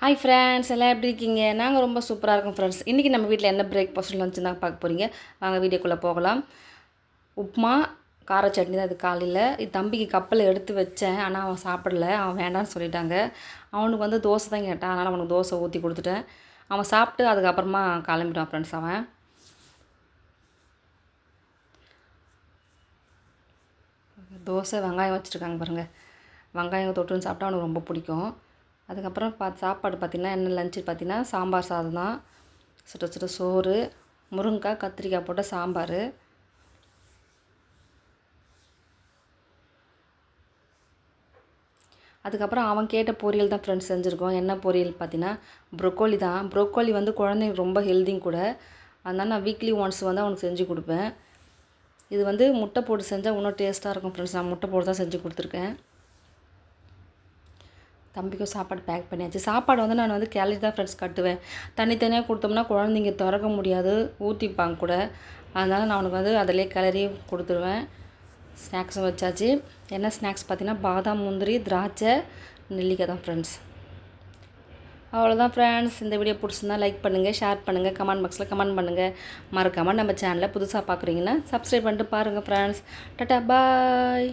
Hi friends, எல்லாம் எப்படி இருக்கீங்க? நாங்கள் ரொம்ப சூப்பராக இருக்கோம் ஃப்ரெண்ட்ஸ். இன்றைக்கி நம்ம வீட்டில் என்ன பிரேக்ஃபாஸ்ட் லஞ்சு தான் பார்க்க போகிறீங்க. வாங்க வீடியோக்குள்ளே போகலாம். உப்புமா கார சட்னி தான் இது காலையில். இது தம்பிக்கு கப்பலில் எடுத்து வச்சேன், ஆனால் அவன் சாப்பிடல. அவன் வேண்டான்னு சொல்லிட்டாங்க. அவனுக்கு வந்து தோசை தான் கேட்டான், அதனால் அவனுக்கு தோசை ஊற்றி கொடுத்துட்டேன். அவன் சாப்பிட்டு அதுக்கப்புறமா கிளம்பிட்டான் ஃப்ரெண்ட்ஸ். அவன் தோசை வெங்காயம் வச்சுருக்காங்க பாருங்கள். வெங்காயம் தொட்டுன்னு சாப்பிட்டா அவனுக்கு ரொம்ப பிடிக்கும். அதுக்கப்புறம் சாப்பாடு பார்த்திங்கன்னா என்ன லஞ்சு பார்த்திங்கன்னா சாம்பார் சாதம் தான். சுட சுட சோறு, முருங்கைக்காய் கத்திரிக்காய் போட்ட சாம்பார். அதுக்கப்புறம் அவன் கேட்ட பொரியல் தான் ஃப்ரெண்ட்ஸ் செஞ்சுருக்கோம். என்ன பொரியல் பார்த்திங்கன்னா ப்ரொக்கோலி தான். ப்ரொக்கோலி வந்து குழந்தைங்களுக்கு ரொம்ப ஹெல்த்தியும் கூட. அதனால் நான் வீக்லி ஒன்ஸ் வந்து அவனுக்கு செஞ்சு கொடுப்பேன். இது வந்து முட்டை போட்டு செஞ்சால் இன்னும் டேஸ்ட்டாக இருக்கும் ஃப்ரெண்ட்ஸ். நான் முட்டை போட்டு தான் செஞ்சு கொடுத்துருக்கேன். தம்பிக்கும் சாப்பாடு பேக் பண்ணியாச்சு. சாப்பாடு வந்து நான் வந்து கேலரி தான் ஃப்ரெண்ட்ஸ் கட்டுவேன். தனித்தனியாக கொடுத்தோம்னா குழந்தைங்க திறக்க முடியாது, ஊற்றிப்பாங்க கூட. அதனால் நான் அவனுக்கு வந்து அதிலே கிளறி கொடுத்துருவேன். ஸ்நாக்ஸும் வச்சாச்சு. என்ன ஸ்நாக்ஸ் பார்த்திங்கன்னா பாதாம், முந்திரி, திராட்சை, நெல்லிக்காய் தான் ஃப்ரெண்ட்ஸ். அவ்வளோதான் ஃப்ரெண்ட்ஸ். இந்த வீடியோ பிடிச்சிருந்தா லைக் பண்ணுங்கள், ஷேர் பண்ணுங்கள், கமெண்ட் பாக்ஸில் கமெண்ட் பண்ணுங்கள். மறக்காமல் நம்ம சேனலை புதுசாக பார்க்குறீங்கன்னா சப்ஸ்கிரைப் பண்ணிட்டு பாருங்கள் ஃப்ரெண்ட்ஸ். டாட்டா பாய்.